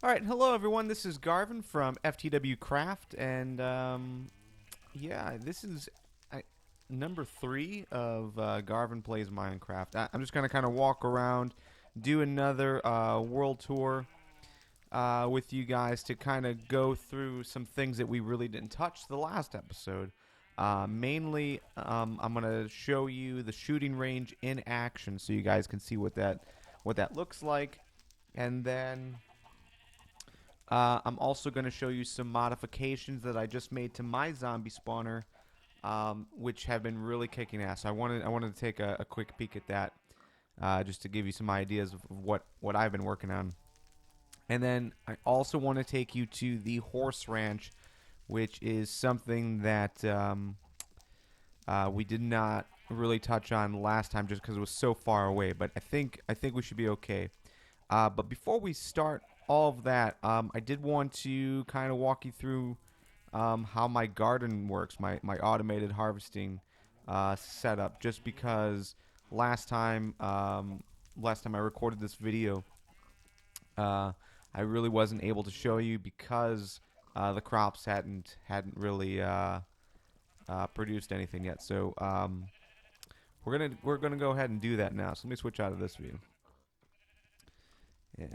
All right, hello everyone. This is Garvin from FTW Craft, and yeah, this is I, number 3 of Garvin Plays Minecraft. I'm just gonna kind of walk around, do another world tour with you guys to kind of go through some things that we really didn't touch the last episode. Mainly, I'm gonna show you the shooting range in action, so you guys can see what that looks like, and then I'm also going to show you some modifications that I just made to my zombie spawner, which have been really kicking ass. I wanted to take a quick peek at that, just to give you some ideas of what I've been working on. And then I also want to take you to the horse ranch, which is something that we did not really touch on last time, just because it was so far away. But I think we should be okay. But before we start all of that, I did want to kind of walk you through how my garden works, my automated harvesting setup. Just because last time, last time I recorded this video, I really wasn't able to show you because the crops hadn't really produced anything yet. So we're gonna go ahead and do that now. So let me switch out of this view. And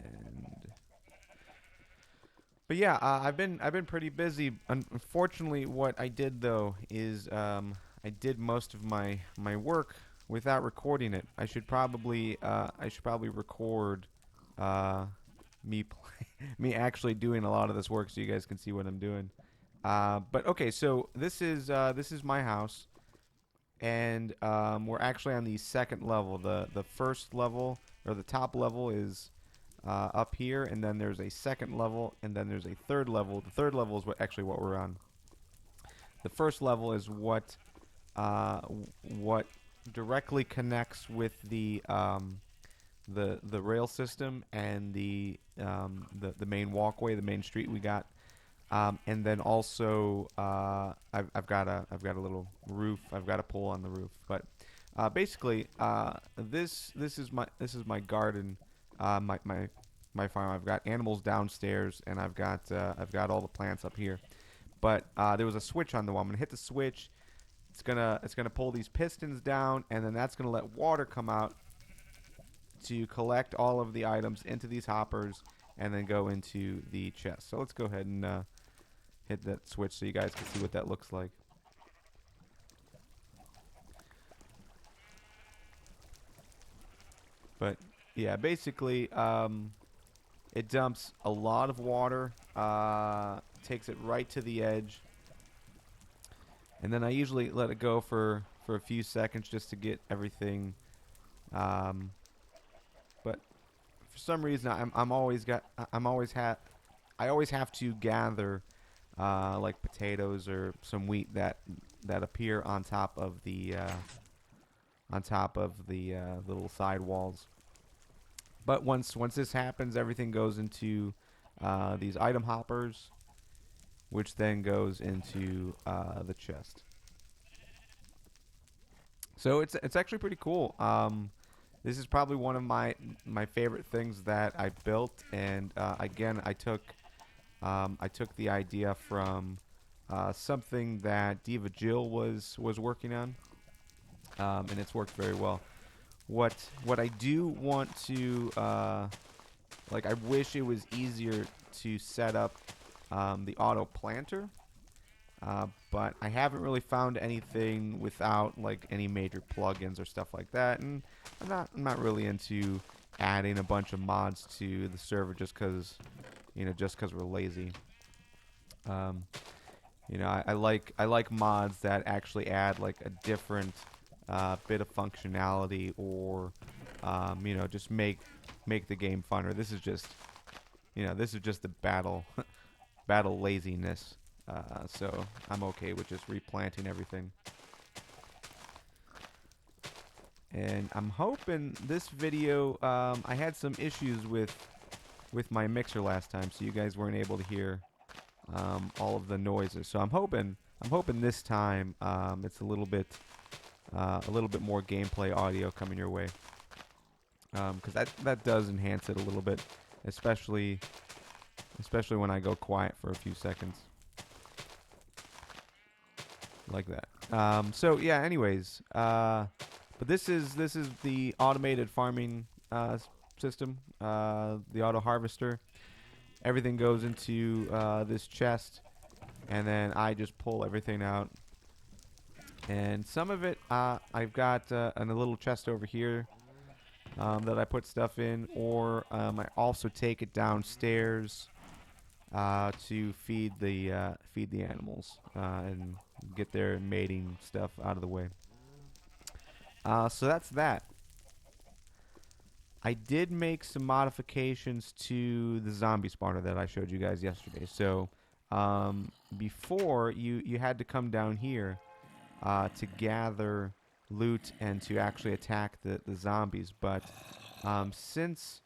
But yeah, I've been pretty busy. Unfortunately, what I did though is I did most of my work without recording it. I should probably record me me actually doing a lot of this work so you guys can see what I'm doing. But okay, so this is my house, and we're actually on the second level. The first level, or the top level, is up here, and then there's a second level, and then there's a third level. The third level is what we're on. The first level is what directly connects with the rail system and the main walkway, the main street we got. And then also I've got a little roof. I've got a pole on the roof. But basically, this is my garden, my farm. I've got animals downstairs, and I've got all the plants up here. But there was a switch on the wall. I'm gonna hit the switch. It's gonna pull these pistons down, and then that's gonna let water come out to collect all of the items into these hoppers, and then go into the chest. So let's go ahead and hit that switch so you guys can see what that looks like. But yeah, basically, it dumps a lot of water, takes it right to the edge, and then I usually let it go for a few seconds just to get everything. Um, but for some reason, I always have to gather like potatoes or some wheat that appear on top of the little side walls. But once this happens, everything goes into these item hoppers, which then goes into the chest. So it's actually pretty cool. This is probably one of my favorite things that I built, and again, I took the idea from something that Diva Jill was working on, and it's worked very well. What I do want to like, I wish it was easier to set up the auto planter, but I haven't really found anything without like any major plugins or stuff like that, and I'm not really into adding a bunch of mods to the server just because we're lazy. Um, I like mods that actually add like a different bit of functionality, or just make the game funner. This is just the battle laziness. So I'm okay with just replanting everything. And I'm hoping this video, I had some issues with my mixer last time, so you guys weren't able to hear all of the noises. So I'm hoping this time it's a little bit more gameplay audio coming your way, because that does enhance it a little bit, especially especially when I go quiet for a few seconds, like that. So yeah. Anyways, but this is the automated farming system, the auto harvester. Everything goes into this chest, and then I just pull everything out. And some of it, I've got in a little chest over here that I put stuff in, or I also take it downstairs to feed the animals and get their mating stuff out of the way. So that's that. I did make some modifications to the zombie spawner that I showed you guys yesterday. So before you had to come down here to gather loot and to actually attack the zombies, but since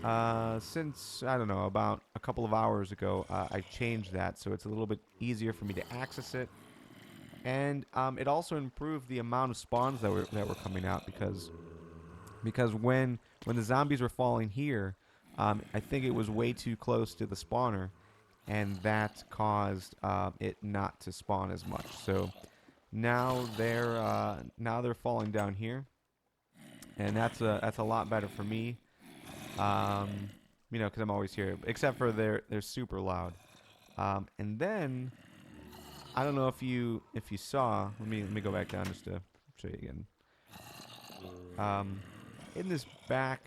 I don't know, about a couple of hours ago, I changed that so it's a little bit easier for me to access it, and it also improved the amount of spawns that were coming out because when the zombies were falling here, I think it was way too close to the spawner, and that caused it not to spawn as much. So now they're falling down here, and that's a lot better for me. You know, because I'm always here, except for they're super loud. And then I don't know if you saw. Let me go back down just to show you again. In this back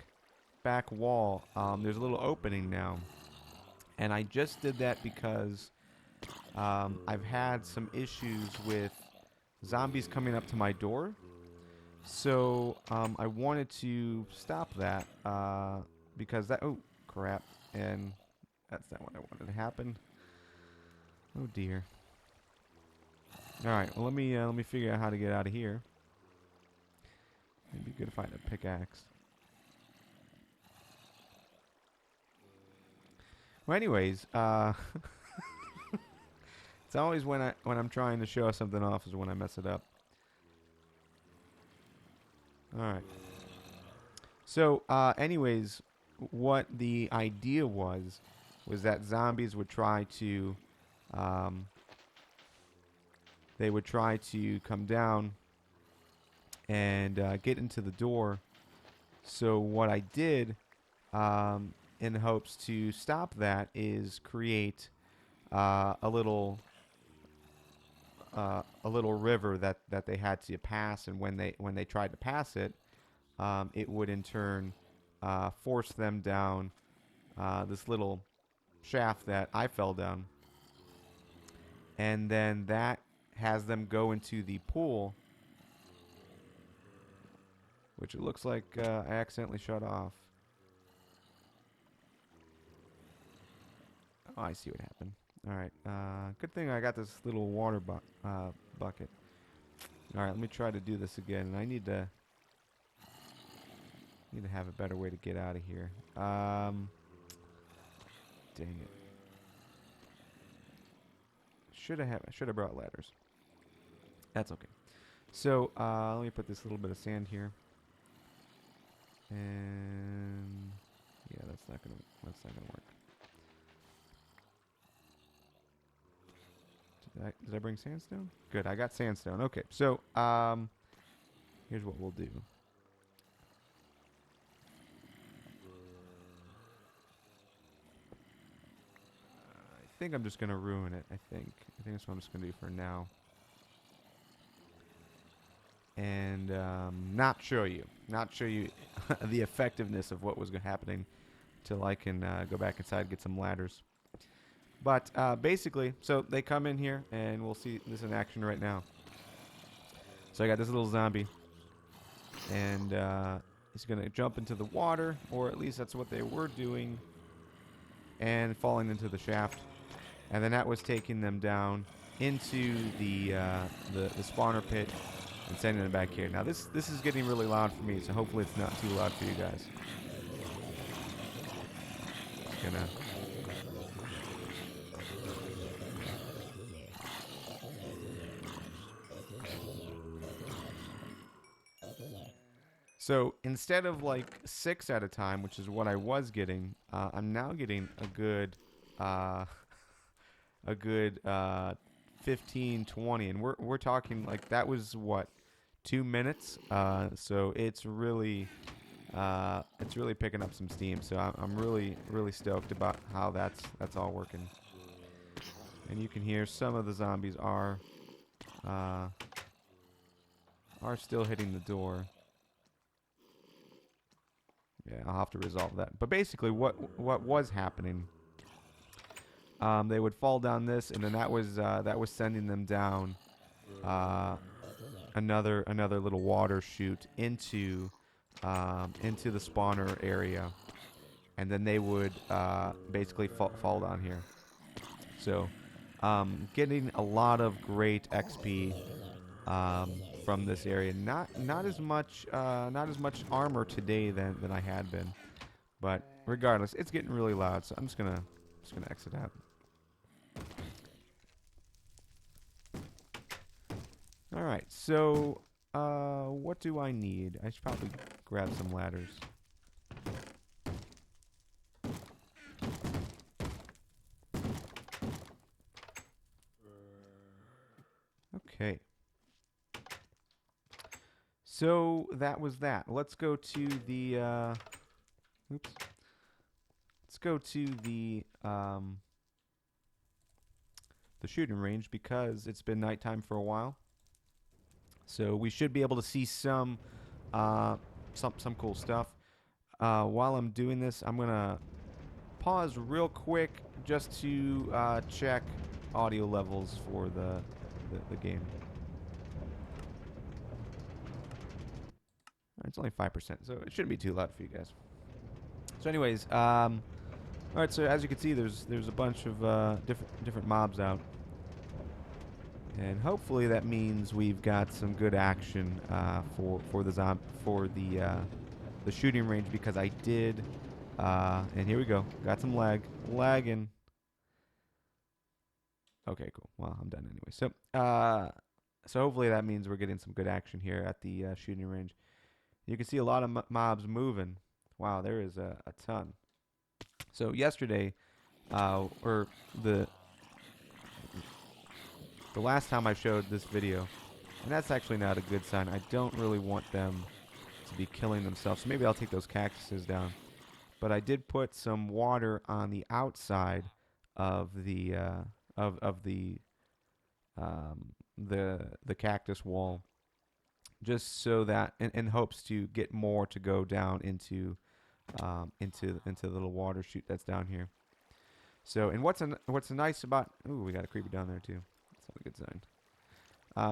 wall, there's a little opening now, and I just did that because I've had some issues with zombies coming up to my door. So I wanted to stop that because that, oh crap, and that's not what I wanted to happen. Oh dear. All right, well let me figure out how to get out of here. It'd be good to find a pickaxe. Well, anyways, it's always when I'm trying to show something off is when I mess it up. All right. So, anyways, what the idea was that zombies would try to, they would try to come down and get into the door. So what I did, in hopes to stop that, is create a little river that they had to pass, and when they tried to pass it, it would in turn force them down this little shaft that I fell down, and then that has them go into the pool, which it looks like I accidentally shut off. Oh, I see what happened. All right, good thing I got this little water bucket. All right, let me try to do this again, and I need to have a better way to get out of here. Dang it. Should have brought ladders. That's okay. So let me put this little bit of sand here, and yeah, that's not gonna work. Did I bring sandstone? Good, I got sandstone. Okay, so here's what we'll do. I think I'm just gonna ruin it. I think that's what I'm just gonna do for now, and not show you the effectiveness of what was happening till I can go back inside and get some ladders. But basically, so they come in here, and we'll see this in action right now. So I got this little zombie, and he's going to jump into the water, or at least that's what they were doing, and falling into the shaft. And then that was taking them down into the spawner pit and sending them back here. Now this is getting really loud for me, so hopefully it's not too loud for you guys. Just gonna... So instead of like 6 at a time, which is what I was getting, I'm now getting uh, a good 15, 20, and we're talking like that was what 2 minutes. So it's really picking up some steam. So I'm really stoked about how that's all working. And you can hear some of the zombies uh, are still hitting the door. Yeah, I'll have to resolve that. But basically, what was happening? They would fall down this, and then that was sending them down another little water chute into the spawner area, and then they would basically fall down here. So, getting a lot of great XP from this area. Not as much armor today than I had been, but regardless, it's getting really loud. So I'm just gonna exit out. All right. So what do I need? I should probably grab some ladders. Okay. So that was that. Let's go to the oops. Let's go to the shooting range because it's been nighttime for a while. So we should be able to see some cool stuff. While I'm doing this, I'm gonna pause real quick just to check audio levels for the game. It's only 5%, so it shouldn't be too loud for you guys. So, anyways, all right. So as you can see, there's a bunch of different mobs out, and hopefully that means we've got some good action for the shooting range because I did. And here we go. Got some lagging. Okay, cool. Well, I'm done anyway. So hopefully that means we're getting some good action here at the shooting range. You can see a lot of mobs moving. Wow, there is a ton. So yesterday, or the last time I showed this video, and that's actually not a good sign. I don't really want them to be killing themselves. So maybe I'll take those cactuses down. But I did put some water on the outside of the cactus wall, just so that in hopes to get more to go down into the little water chute that's down here. So, and what's nice about we got a creeper down there too. That's not a good sign.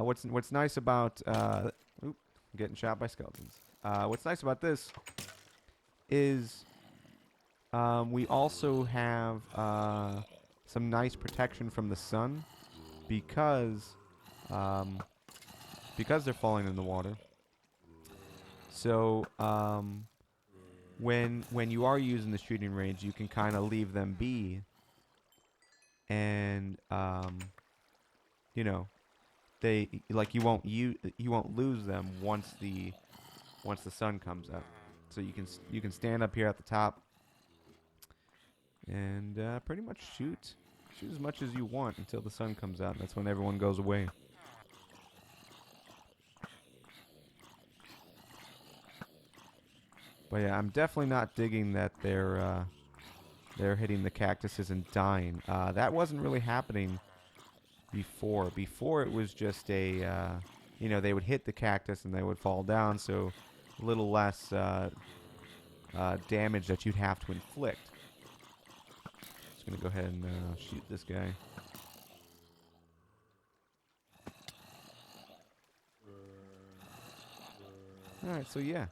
What's nice about getting shot by skeletons. What's nice about this is we also have some nice protection from the sun because they're falling in the water. So when you are using the shooting range, you can kind of leave them be, and they like you won't lose them once the sun comes up. So you can stand up here at the top and pretty much shoot as much as you want until the sun comes out. That's when everyone goes away. But yeah, I'm definitely not digging that they're hitting the cactuses and dying. That wasn't really happening before. Before it was just they would hit the cactus and they would fall down, so a little less damage that you'd have to inflict. Just gonna go ahead and shoot this guy. All right, so yeah.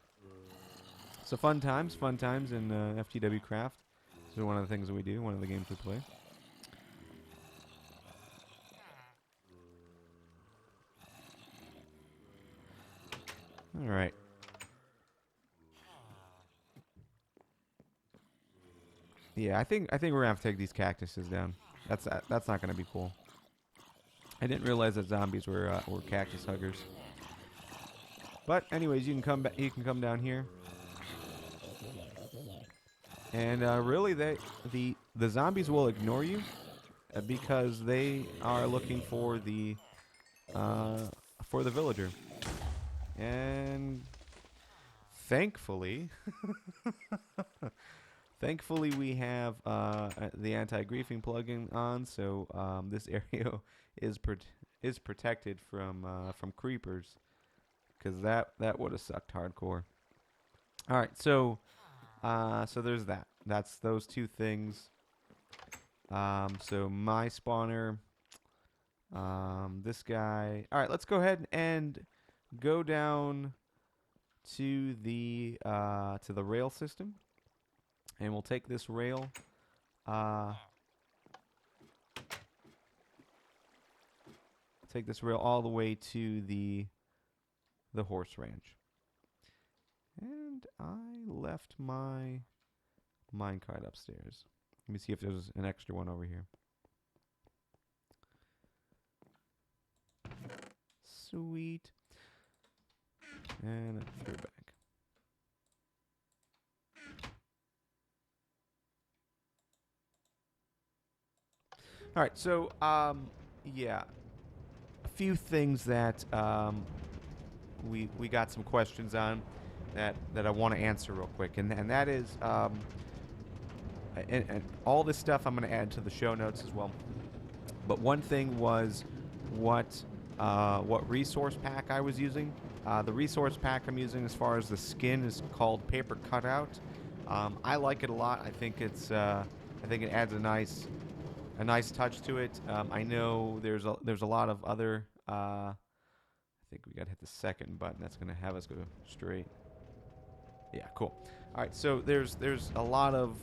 So fun times in FTW Craft. This is one of the things that we do, one of the games we play. All right. Yeah, I think we're gonna have to take these cactuses down. That's not gonna be cool. I didn't realize that zombies were cactus huggers. But anyways, you can come back. You can come down here, and really, the zombies will ignore you because they are looking for the villager. And thankfully, thankfully we have the anti-griefing plugin on, so this area is protected from creepers, because that would have sucked hardcore. All right, so there's that. That's those two things. So my spawner, this guy. All right, let's go ahead and go down to the rail system, and we'll take this rail. Take this rail all the way to the horse ranch. And I left my minecart upstairs. Let me see if there's an extra one over here. Sweet. And I threw it back. All right, so yeah, a few things that we got some questions on that I want to answer real quick, and that is and all this stuff I'm going to add to the show notes as well. But one thing was what resource pack I was using. The resource pack I'm using, as far as the skin, is called Paper Cutout. I like it a lot. I think it adds a nice touch to it. I know there's a lot of other. I think we gotta hit the second button. That's gonna have us go straight. Yeah, cool. All right, so there's a lot of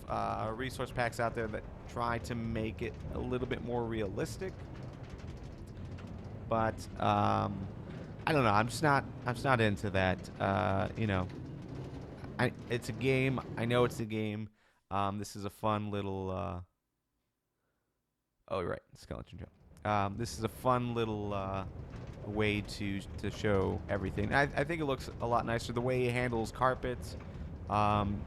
resource packs out there that try to make it a little bit more realistic, but I don't know. I'm just not into that. You know, it's a game. I know it's a game. This is a fun little. Oh, you're right, skeleton jump. This is a fun little way to show everything. I think it looks a lot nicer. The way he handles carpets, some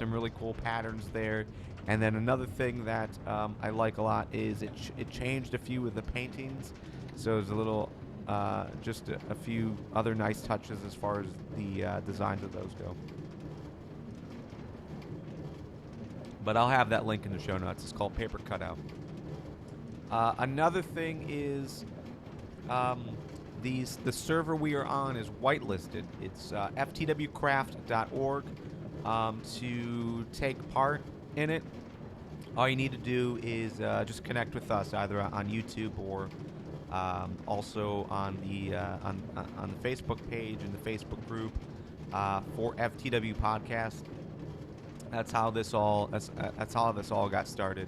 really cool patterns there. And then another thing that I like a lot is it changed a few of the paintings. So there's a little, just a few other nice touches as far as the designs of those go. But I'll have that link in the show notes. It's called Paper Cutout. Another thing is the server we are on is whitelisted. It's ftwcraft.org. To take part in it, all you need to do is just connect with us either on YouTube or also on the Facebook page and the Facebook group for FTW Podcast. That's how this all got started.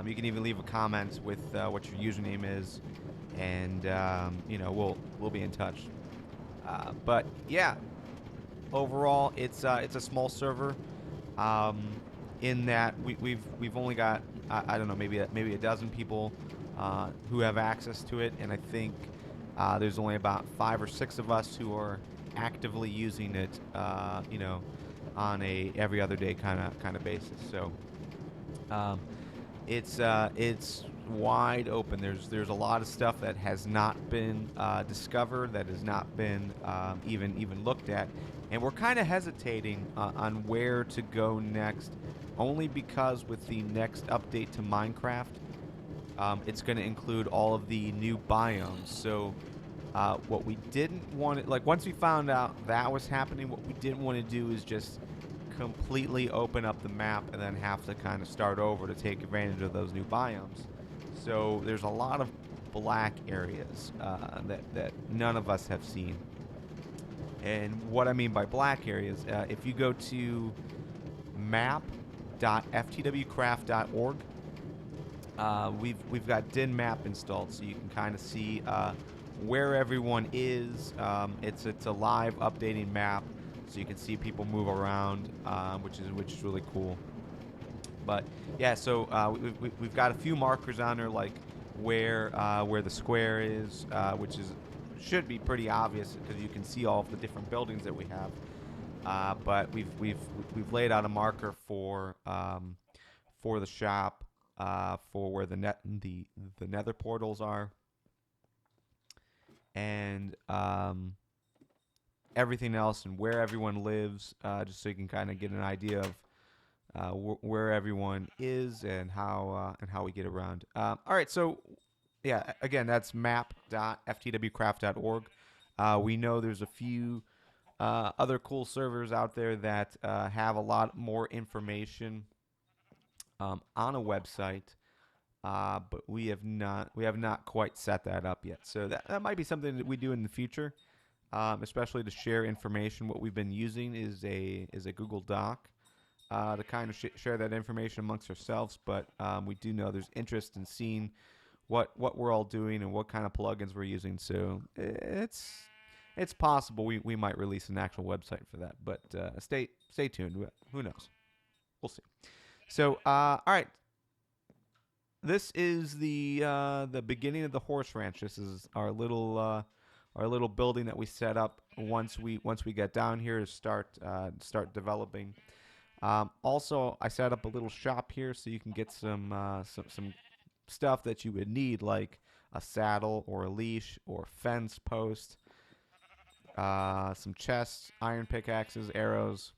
You can even leave a comment with what your username is, and you know, we'll be in touch. But yeah, overall, it's a small server. In that we've only got I don't know, maybe a dozen people who have access to it, and I think there's only about 5 or 6 of us who are actively using it. You know, on a every other day kind of basis. So it's wide open. There's a lot of stuff that has not been discovered, that has not been even looked at, and we're kind of hesitating on where to go next, only because with the next update to Minecraft, it's going to include all of the new biomes. So what we didn't want to, like, once we found out that was happening, what we didn't want to do is just completely open up the map and then have to kind of start over to take advantage of those new biomes. So there's a lot of black areas that none of us have seen. And what I mean by black areas, if you go to map.ftwcraft.org, we've got din map installed, so you can kind of see where everyone is. It's a live updating map, so you can see people move around, which is really cool. But yeah, so we've got a few markers on there, like where the square is, which is should be pretty obvious because you can see all of the different buildings that we have. But we've laid out a marker for the shop, for where the nether portals are, and everything else, and where everyone lives, just so you can kind of get an idea of where everyone is and how we get around. All right, so yeah, again, that's map.ftwcraft.org. We know there's a few other cool servers out there that have a lot more information on a website, but we have not quite set that up yet. So that might be something that we do in the future, especially to share information. What we've been using is a Google Doc to kind of share that information amongst ourselves. But we do know there's interest in seeing what we're all doing and what kind of plugins we're using. So it's possible we might release an actual website for that. But stay tuned. Who knows? We'll see. So all right. This is the beginning of the horse ranch. This is our little building that we set up once we get down here to start developing. Also, I set up a little shop here so you can get some stuff that you would need, like a saddle or a leash or fence post, some chests, iron pickaxes, arrows.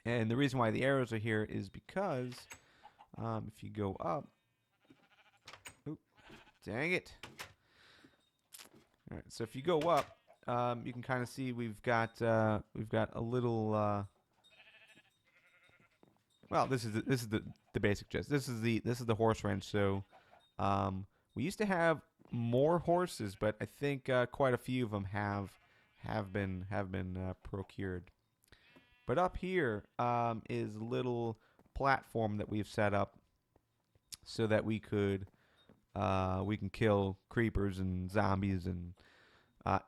And the reason why the arrows are here is because if you go up, oop, dang it. All right, so if you go up, you can kind of see we've got a little. Well, this is the basic gist. This is the horse ranch. So we used to have more horses, but I think quite a few of them have been procured. But up here is a little platform that we've set up so that we can kill creepers and zombies and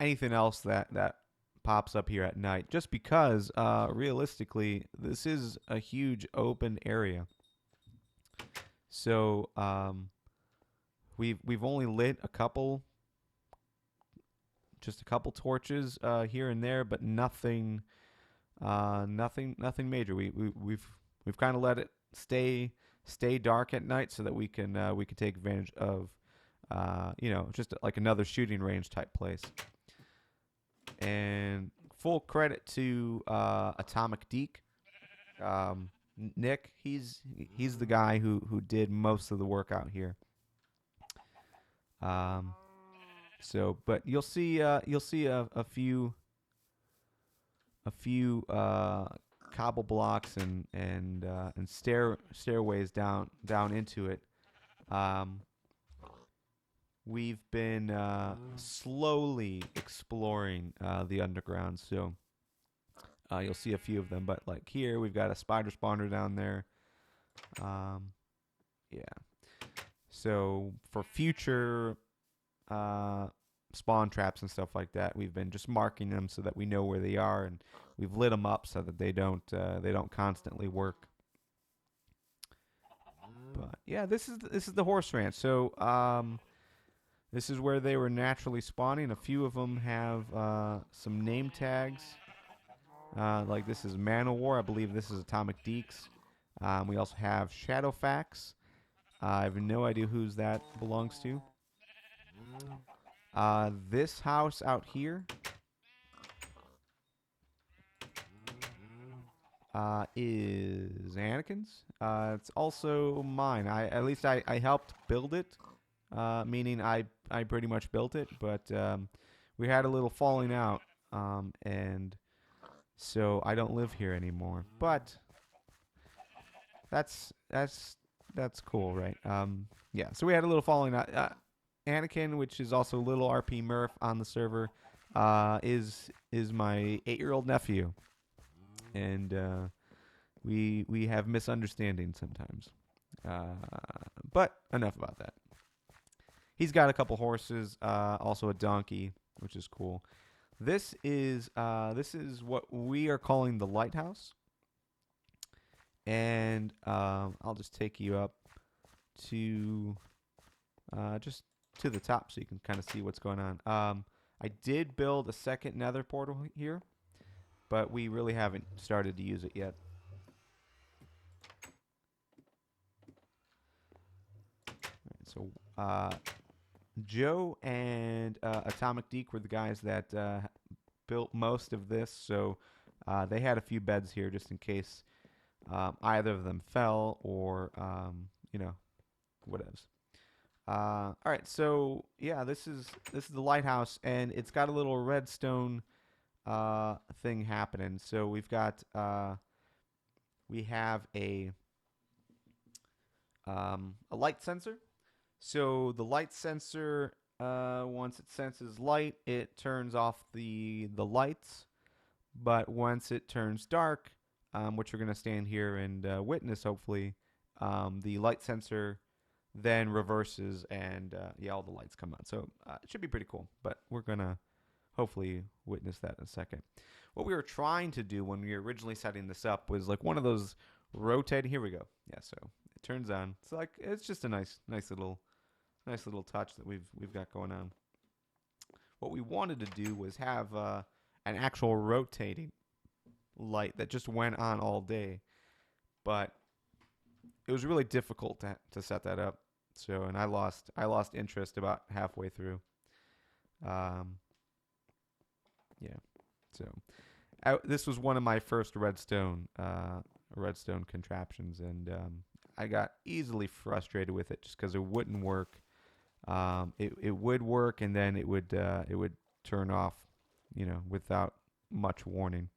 anything else that pops up here at night. Just because realistically, this is a huge open area. So we've only lit a couple torches here and there, but nothing major. We've kind of let it stay dark at night so that we can take advantage of just like another shooting range type place. And full credit to Atomic Deke, Nick. He's the guy who did most of the work out here. But you'll see a few cobble blocks and stairways down into it. We've been slowly exploring the underground, so you'll see a few of them. But like here, we've got a spider spawner down there. Yeah. So for future spawn traps and stuff like that, we've been just marking them so that we know where they are, and we've lit them up so that they don't constantly work. But yeah, this is the horse ranch. So this is where they were naturally spawning. A few of them have some name tags. Like this is Manowar. I believe this is Atomic Deeks. We also have Shadowfax. I have no idea whose that belongs to. This house out here is Anakin's. It's also mine. At least I helped build it, meaning I pretty much built it, but we had a little falling out, and so I don't live here anymore. But that's cool, right? Yeah. So we had a little falling out. Anakin, which is also Little RP Murph on the server, is my 8-year-old nephew, and we have misunderstandings sometimes. But enough about that. He's got a couple horses, also a donkey, which is cool. This is what we are calling the lighthouse, and I'll just take you up to just to the top so you can kind of see what's going on. I did build a second nether portal here, but we really haven't started to use it yet. Right, so Joe and Atomic Deke were the guys that built most of this, so they had a few beds here just in case either of them fell or you know, whatevs. All right, so yeah, this is the lighthouse, and it's got a little redstone thing happening. So we have a light sensor. So the light sensor, once it senses light, it turns off the lights. But once it turns dark, which we're gonna stand here and witness, hopefully, the light sensor then reverses and yeah, all the lights come on. So it should be pretty cool. But we're gonna hopefully witness that in a second. What we were trying to do when we were originally setting this up was like one of those rotating. Here we go. Yeah, so it turns on. It's like it's just a nice little touch that we've got going on. What we wanted to do was have an actual rotating light that just went on all day, but it was really difficult to set that up. So, and I lost interest about halfway through. Yeah. So, this was one of my first redstone contraptions, and I got easily frustrated with it just because it wouldn't work. It would work, and then it would turn off, without much warning.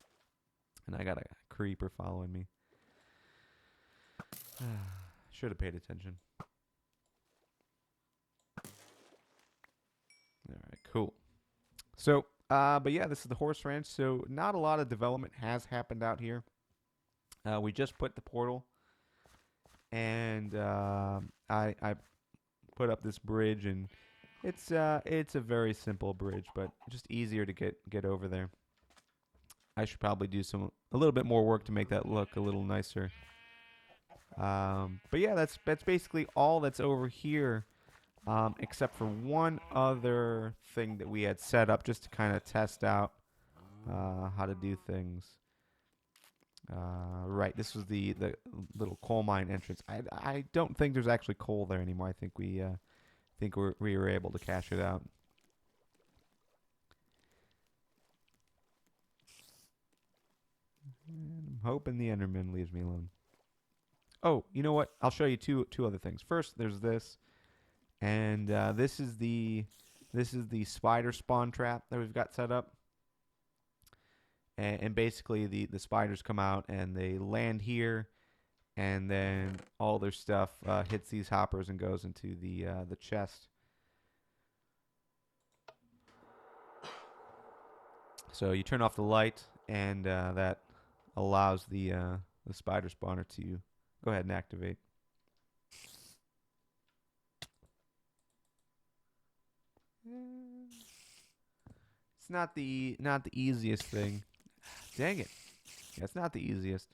And I got a creeper following me. Should have paid attention. All right, cool. So, but yeah, this is the horse ranch. So not a lot of development has happened out here. We just put the portal, and I put up this bridge, and it's a very simple bridge, but just easier to get over there. I should probably do a little bit more work to make that look a little nicer. But yeah, that's basically all that's over here, except for one other thing that we had set up just to kind of test out how to do things. Right, this was the little coal mine entrance. I don't think there's actually coal there anymore. I think we were able to cash it out. I'm hoping the Enderman leaves me alone. Oh, you know what? I'll show you two other things. First, there's this, and this is the spider spawn trap that we've got set up. And basically, the spiders come out and they land here, and then all their stuff hits these hoppers and goes into the chest. So you turn off the light, and that allows the spider spawner to go ahead and activate. It's not the easiest thing. Dang it. Yeah, it's not the easiest.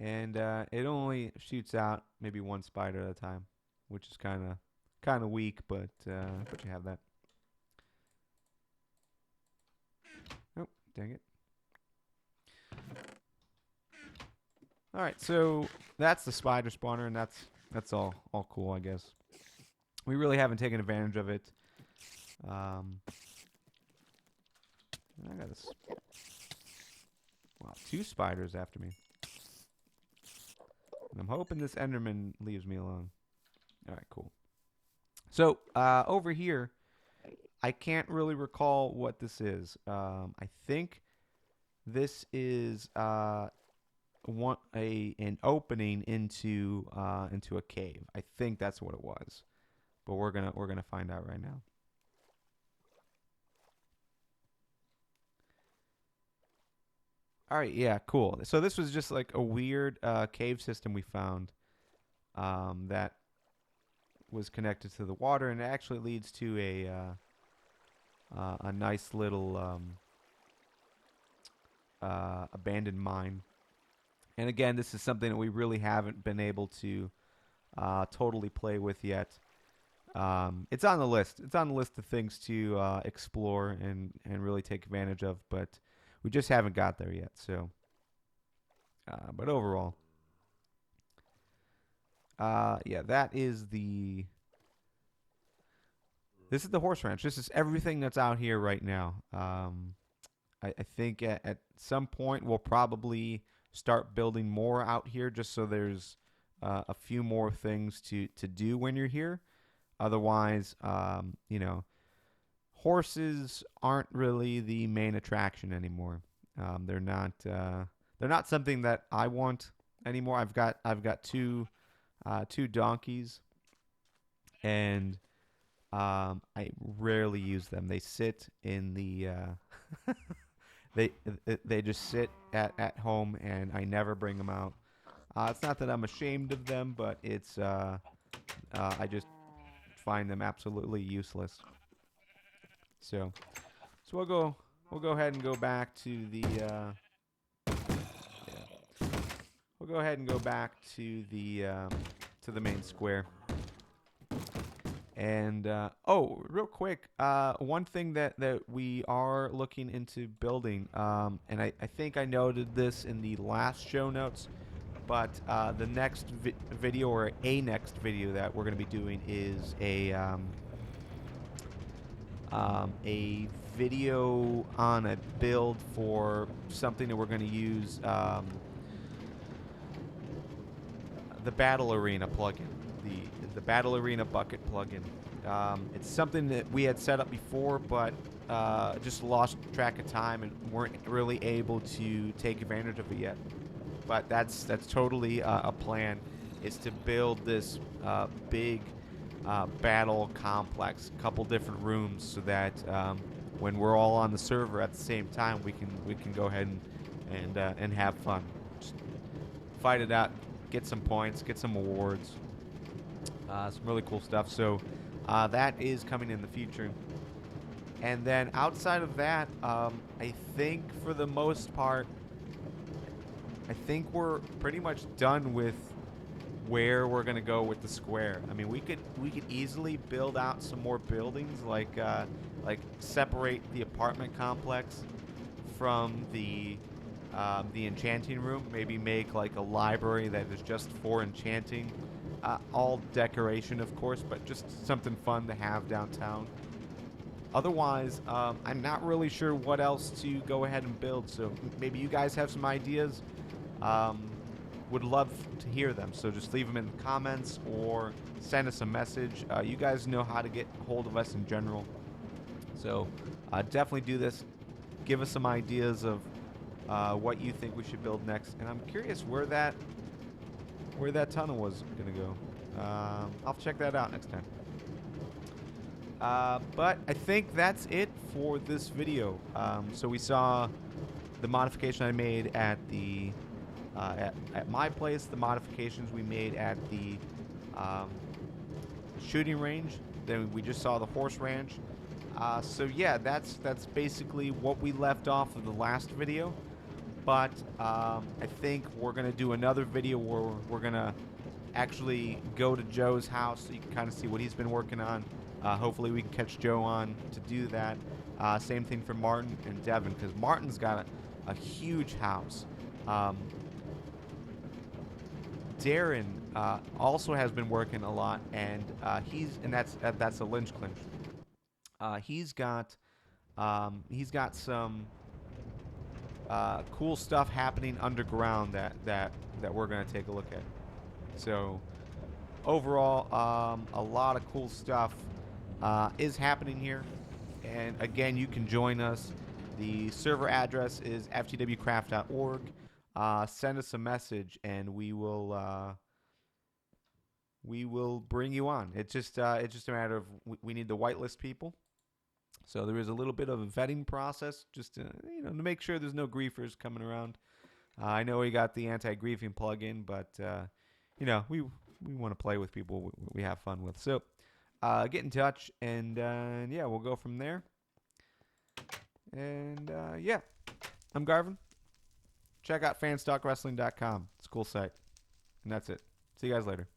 And it only shoots out maybe one spider at a time, which is kind of weak, but you have that. Oh, dang it. All right, so that's the spider spawner, and that's all cool, I guess. We really haven't taken advantage of it. I got this. Wow, 2 spiders after me. And I'm hoping this Enderman leaves me alone. All right, cool. So over here, I can't really recall what this is. I think this is an opening into a cave. I think that's what it was, but we're gonna find out right now. All right, yeah, cool. So this was just like a weird cave system we found that was connected to the water, and it actually leads to a nice little abandoned mine. And again, this is something that we really haven't been able to totally play with yet. It's on the list. It's on the list of things to explore and really take advantage of, but we just haven't got there yet. So, but overall, yeah, this is the horse ranch. This is everything that's out here right now. I think at some point we'll probably start building more out here, just so there's a few more things to do when you're here. Otherwise, horses aren't really the main attraction anymore. They're not. They're not something that I want anymore. I've got two donkeys, and I rarely use them. They sit in the they just sit at home, and I never bring them out. It's not that I'm ashamed of them, but it's I just find them absolutely useless. So we'll go ahead and go back to the yeah. We'll go ahead and go back to the main square. And real quick, one thing that we are looking into building, and I think I noted this in the last show notes, but the next video, or a next video that we're going to be doing, is a video on a build for something that we're going to use, the BattleArena plugin, the BattleArena Bukkit plugin. It's something that we had set up before, but just lost track of time and weren't really able to take advantage of it yet. But that's totally a plan, is to build this big battle complex, couple different rooms, so that when we're all on the server at the same time, we can go ahead and have fun, just fight it out, get some points, get some awards, some really cool stuff. So that is coming in the future. And then outside of that, I think for the most part, I think we're pretty much done with where we're gonna go with the square. I mean, we could easily build out some more buildings, like separate the apartment complex from the enchanting room. Maybe make like a library that is just for enchanting. All decoration, of course, but just something fun to have downtown. Otherwise, I'm not really sure what else to go ahead and build. So maybe you guys have some ideas. Would love to hear them. So just leave them in the comments or send us a message. You guys know how to get a hold of us in general. So definitely do this. Give us some ideas of what you think we should build next. And I'm curious where that tunnel was going to go. I'll check that out next time. But I think that's it for this video. So we saw the modification I made at the at my place, the modifications we made at the shooting range. Then we just saw the horse ranch. So yeah, that's basically what we left off of the last video. But I think we're gonna do another video where we're gonna actually go to Joe's house, so you can kind of see what he's been working on. Hopefully we can catch Joe on to do that. Same thing for Martyn and Devin, because Martyn's got a huge house. Darren also has been working a lot, and that's a lynch clinch. He's got some cool stuff happening underground that we're gonna take a look at. So overall, a lot of cool stuff is happening here. And again, you can join us. The server address is ftwcraft.org. Send us a message, and we will bring you on. It's just a matter of we need to whitelist people. So there is a little bit of a vetting process, just to make sure there's no griefers coming around. I know we got the anti-griefing plugin, but we want to play with people we have fun with. So get in touch, and yeah, we'll go from there. And yeah, I'm Garvin. Check out fanstalkwrestling.com. It's a cool site. And that's it. See you guys later.